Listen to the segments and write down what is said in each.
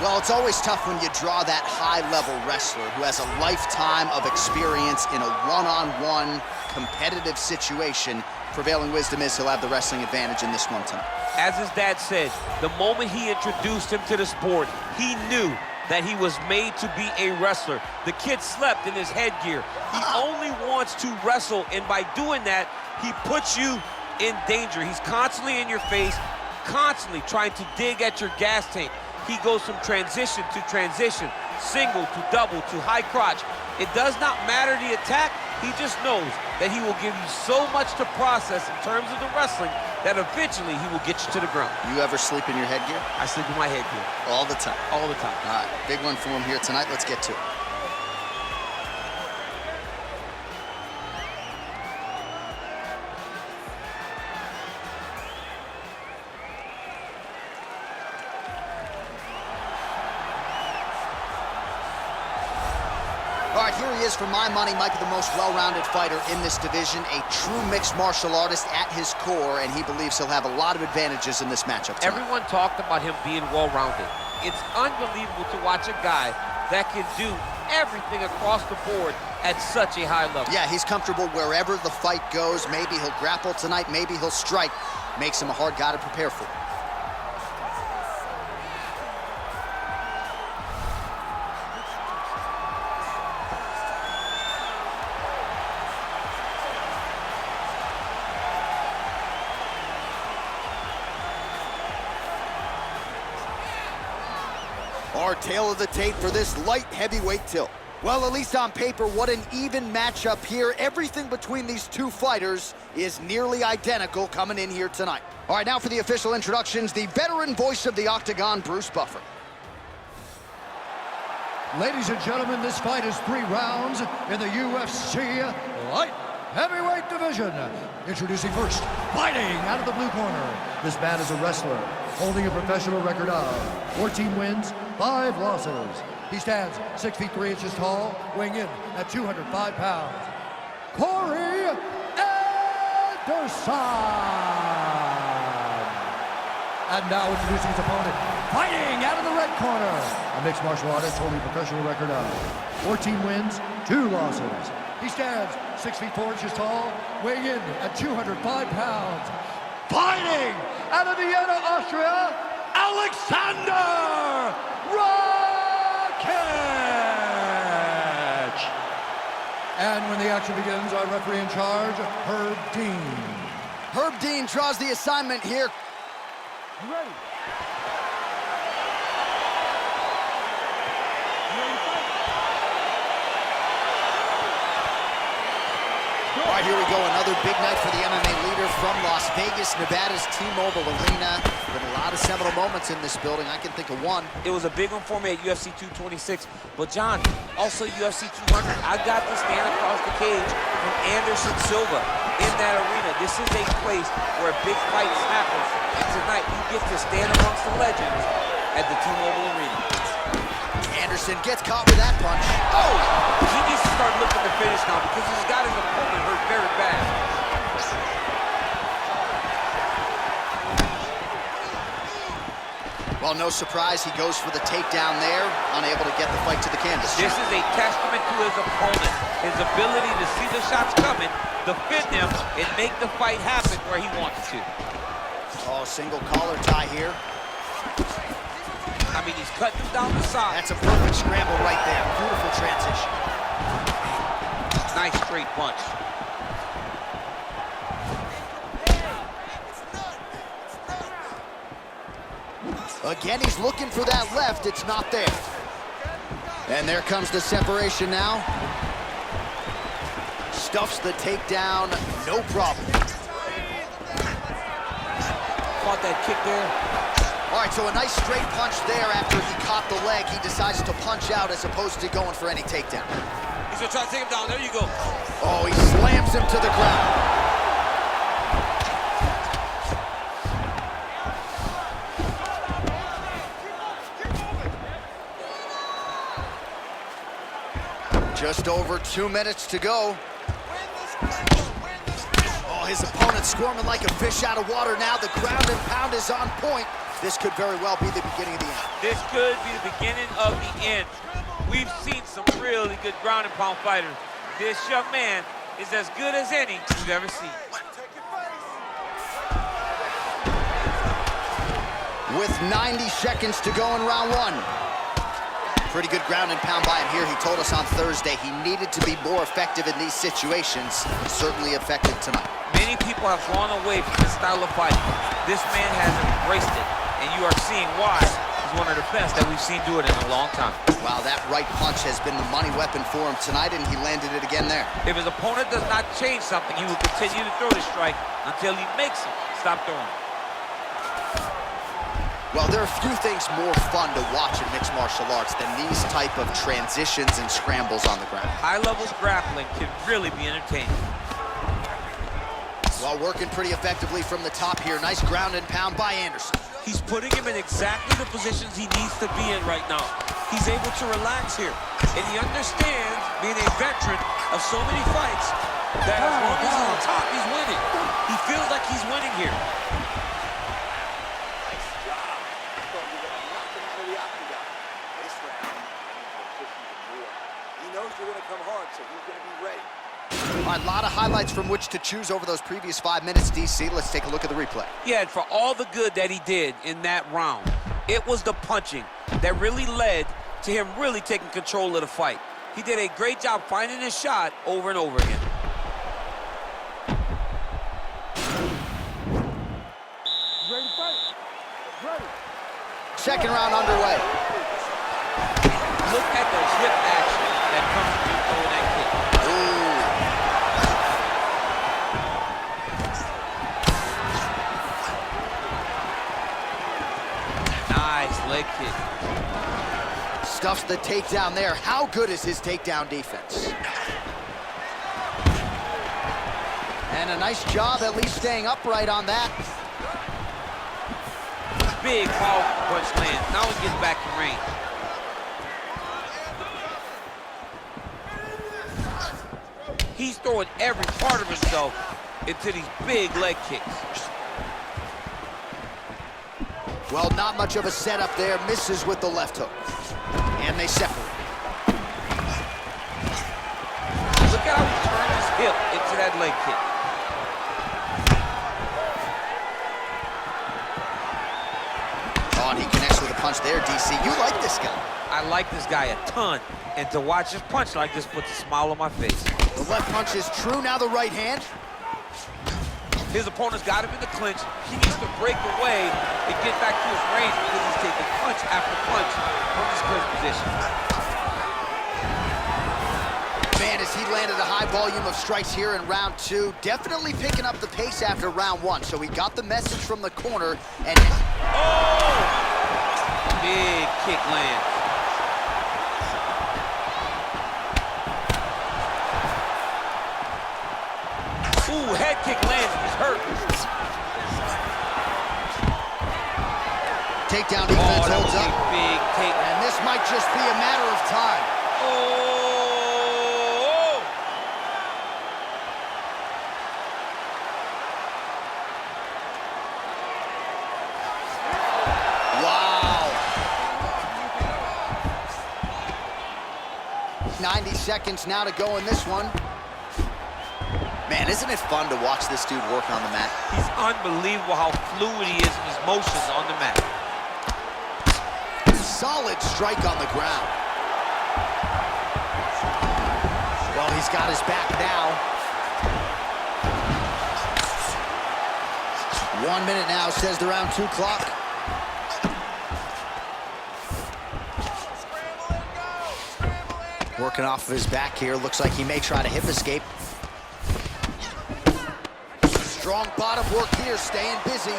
Well, it's always tough when you draw that high-level wrestler who has a lifetime of experience in a one-on-one competitive situation. Prevailing wisdom is he'll have the wrestling advantage in this one tonight. As his dad said, the moment he introduced him to the sport, he knew that he was made to be a wrestler. The kid slept in his headgear. He only wants to wrestle, and by doing that, he puts you in danger. He's constantly in your face, constantly trying to dig at your gas tank. He goes from transition to transition, single to double to high crotch. It does not matter the attack. He just knows that he will give you so much to process in terms of the wrestling that eventually he will get you to the ground. You ever sleep in your headgear? I sleep in my headgear. All the time? All the time. All right, big one for him here tonight. Let's get to it. All right, here he is, for my money, Mike, the most well-rounded fighter in this division, a true mixed martial artist at his core, and he believes he'll have a lot of advantages in this matchup tonight. Everyone talked about him being well-rounded. It's unbelievable to watch a guy that can do everything across the board at such a high level. Yeah, he's comfortable wherever the fight goes. Maybe he'll grapple tonight, maybe he'll strike. Makes him a hard guy to prepare for. Our tale of the tape for this light heavyweight tilt. Well, at least on paper, what an even matchup here. Everything between these two fighters is nearly identical coming in here tonight. All right, now for the official introductions, the veteran voice of the Octagon, Bruce Buffer. Ladies and gentlemen, this fight is 3 rounds in the UFC light heavyweight division. Introducing first, fighting out of the blue corner. This man is a wrestler, holding a professional record of 14 wins, 5 losses. He stands 6 feet 3 inches tall, weighing in at 205 pounds. Kori Anderson. And now introducing his opponent, fighting out of the red corner. A mixed martial artist holding a professional record of 14 wins, 2 losses. He stands 6 feet 4 inches tall, weighing in at 205 pounds. Fighting out of Vienna, Austria, Alexandr Racich. And when the action begins, our referee in charge, Herb Dean. Herb Dean draws the assignment here. You ready? All right, here we go. Another big night for the MMA leader from Las Vegas, Nevada's T-Mobile Arena. Been a lot of seminal moments in this building. I can think of one. It was a big one for me at UFC 226. But, John, also UFC 200, I got to stand across the cage from Anderson Silva in that arena. This is a place where big fights happen. And tonight, you get to stand amongst the legends at the T-Mobile Arena. Anderson gets caught with that punch. Oh! He needs to start looking to finish now because he's got his opponent hurt very bad. Well, no surprise, he goes for the takedown there, unable to get the fight to the canvas. This is a testament to his opponent, his ability to see the shots coming, defend them, and make the fight happen where he wants to. Oh, single collar tie here. I mean, he's cutting him down the side. That's a perfect scramble right there. Beautiful transition. Nice straight punch. Again, he's looking for that left. It's not there. And there comes the separation now. Stuffs the takedown, no problem. Caught that kick there. All right, so a nice straight punch there after he caught the leg. He decides to punch out as opposed to going for any takedown. He's gonna try to take him down. There you go. Oh, he slams him to the ground. Just over 2 minutes to go. Oh, his opponent squirming like a fish out of water now. The ground and pound is on point. This could very well be the beginning of the end. This could be the beginning of the end. We've seen some really good ground and pound fighters. This young man is as good as any we've ever seen. With 90 seconds to go in round one. Pretty good ground and pound by him here. He told us on Thursday he needed to be more effective in these situations. Certainly effective tonight. Many people have gone away from this style of fighting. This man has embraced it, and you are seeing why he's one of the best that we've seen do it in a long time. Wow, that right punch has been the money weapon for him tonight, and he landed it again there. If his opponent does not change something, he will continue to throw the strike until he makes him stop throwing. Well, there are a few things more fun to watch in mixed martial arts than these type of transitions and scrambles on the ground. High-level grappling can really be entertaining. Well, working pretty effectively from the top here. Nice ground and pound by Anderson. He's putting him in exactly the positions he needs to be in right now. He's able to relax here, and he understands, being a veteran of so many fights, that as long as he's on top, he's winning. He feels like he's winning here. A lot of highlights from which to choose over those previous 5 minutes, DC. Let's take a look at the replay. Yeah, and for all the good that he did in that round, it was the punching that really led to him really taking control of the fight. He did a great job finding his shot over and over again. Ready to fight? Ready. Second round underway. Look at the hip action that comes from you throwing that kick. Nice leg kick. Stuffs the takedown there. How good is his takedown defense? And a nice job at least staying upright on that. Big powerful punch lands. Now he gets back in range. He's throwing every part of himself into these big leg kicks. Well, not much of a setup there. Misses with the left hook. And they separate. Look at how he turned his hip into that leg kick. Oh, and he connects with a punch there, DC. You like this guy. I like this guy a ton. And to watch his punch like this puts a smile on my face. The left punch is true. Now the right hand. His opponent's got him in the clinch. He needs to break away and get back to his range because he's taking punch after punch from his clinch position. Man, as he landed a high volume of strikes here in round two, definitely picking up the pace after round one. So he got the message from the corner and... Oh! Big kick lands. Ooh, head kick lands, he's hurt. Takedown defense holds up. Big take. And this might just be a matter of time. Oh! Wow. 90 seconds now to go in this one. Man, isn't it fun to watch this dude work on the mat? He's unbelievable how fluid he is in his motions on the mat. Solid strike on the ground. Well, he's got his back now. 1 minute now, says the round two clock. Working off of his back here. Looks like he may try to hip escape. Strong bottom work here, staying busy.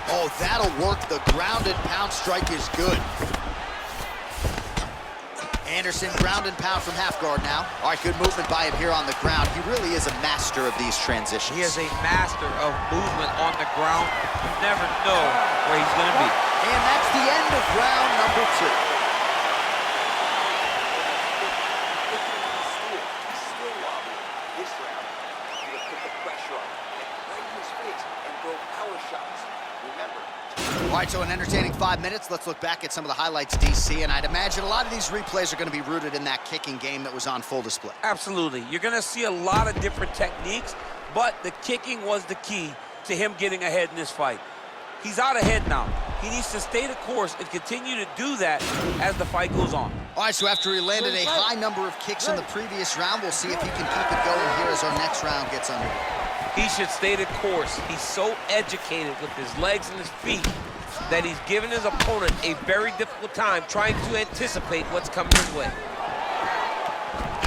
Oh, that'll work. The ground and pound strike is good. Anderson, ground and pound from half guard now. All right, good movement by him here on the ground. He really is a master of these transitions. He is a master of movement on the ground. You never know where he's going to be. And that's the end of round number two. This round, you put the pressure on him, right in his face, and throw power shots. All right, so an entertaining 5 minutes. Let's look back at some of the highlights, DC, and I'd imagine a lot of these replays are going to be rooted in that kicking game that was on full display. Absolutely. You're going to see a lot of different techniques, but the kicking was the key to him getting ahead in this fight. He's out ahead now. He needs to stay the course and continue to do that as the fight goes on. All right, so after he landed a high number of kicks in the previous round, we'll see if he can keep it going here as our next round gets underway. He should stay the course. He's so educated with his legs and his feet that he's giving his opponent a very difficult time trying to anticipate what's coming his way.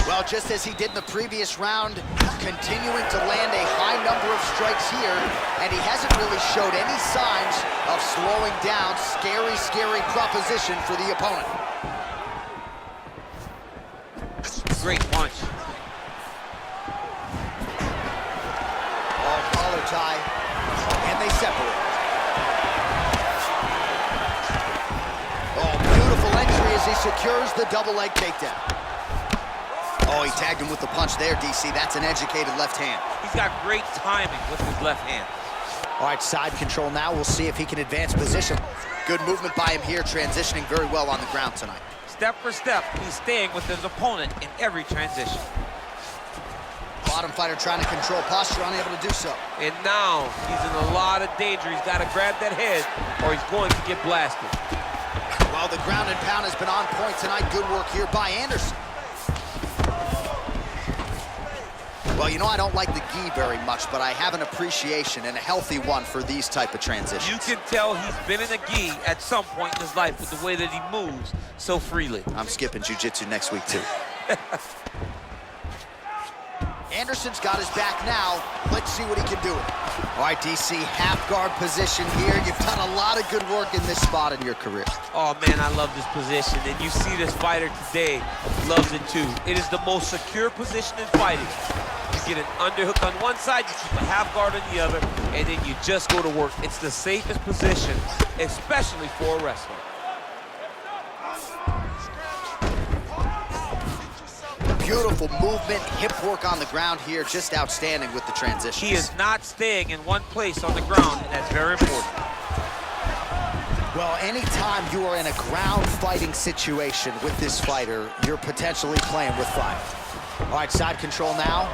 Well, just as he did in the previous round, continuing to land a high number of strikes here, and he hasn't really showed any signs of slowing down. Scary, scary proposition for the opponent. Great punch. All collar tie, and they separate. Oh, beautiful entry as he secures the double leg takedown. Oh, he tagged him with the punch there, DC. That's an educated left hand. He's got great timing with his left hand. All right, side control now. We'll see if he can advance position. Good movement by him here, transitioning very well on the ground tonight. Step for step, he's staying with his opponent in every transition. Bottom fighter trying to control posture, unable to do so. And now he's in a lot of danger. He's got to grab that head or he's going to get blasted. Well, the ground and pound has been on point tonight. Good work here by Anderson. Well, you know, I don't like the gi very much, but I have an appreciation and a healthy one for these type of transitions. You can tell he's been in a gi at some point in his life with the way that he moves so freely. I'm skipping jiu-jitsu next week, too. Anderson's got his back now. Let's see what he can do. All right, DC, half guard position here. You've done a lot of good work in this spot in your career. Oh, man, I love this position. And you see this fighter today loves it, too. It is the most secure position in fighting. You get an underhook on one side, you keep a half guard on the other, and then you just go to work. It's the safest position, especially for a wrestler. Beautiful movement, hip work on the ground here, just outstanding with the transitions. He is not staying in one place on the ground, and that's very important. Well, anytime you are in a ground fighting situation with this fighter, you're potentially playing with fire. All right, side control now.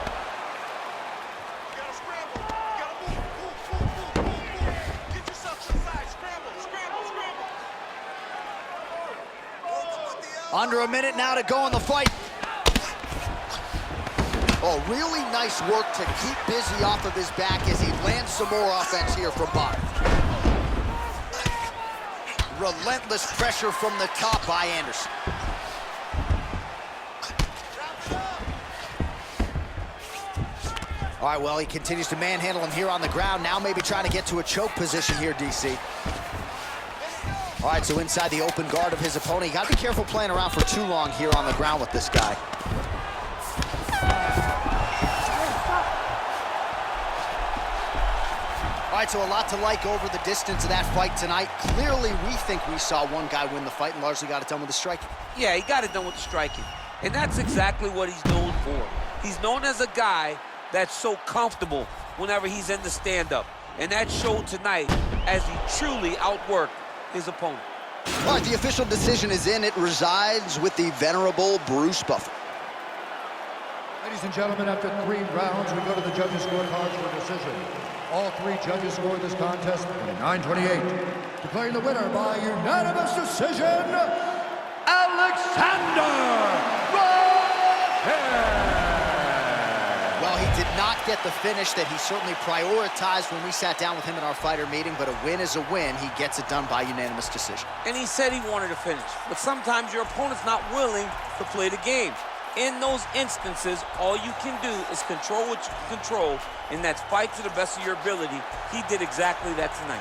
Under a minute now to go in the fight. Oh, really nice work to keep busy off of his back as he lands some more offense here from bottom. Relentless pressure from the top by Anderson. All right, well, he continues to manhandle him here on the ground. Now maybe trying to get to a choke position here, DC. All right, so inside the open guard of his opponent. You got to be careful playing around for too long here on the ground with this guy. All right, so a lot to like over the distance of that fight tonight. Clearly, we think we saw one guy win the fight and largely got it done with the striking. Yeah, he got it done with the striking. And that's exactly what he's known for. He's known as a guy that's so comfortable whenever he's in the stand-up. And that showed tonight as he truly outworked his opponent. All right, the official decision is in. It resides with the venerable Bruce Buffer. Ladies and gentlemen, after 3 rounds, we go to the judges' scorecards for decision. All 3 judges scored this contest 29-28. Declaring the winner by unanimous decision, Alexandr Rakich! Well, he did not get the finish that he certainly prioritized when we sat down with him in our fighter meeting, but a win is a win. He gets it done by unanimous decision. And he said he wanted to finish. But sometimes your opponent's not willing to play the game. In those instances, all you can do is control what you can control, and that's fight to the best of your ability. He did exactly that tonight.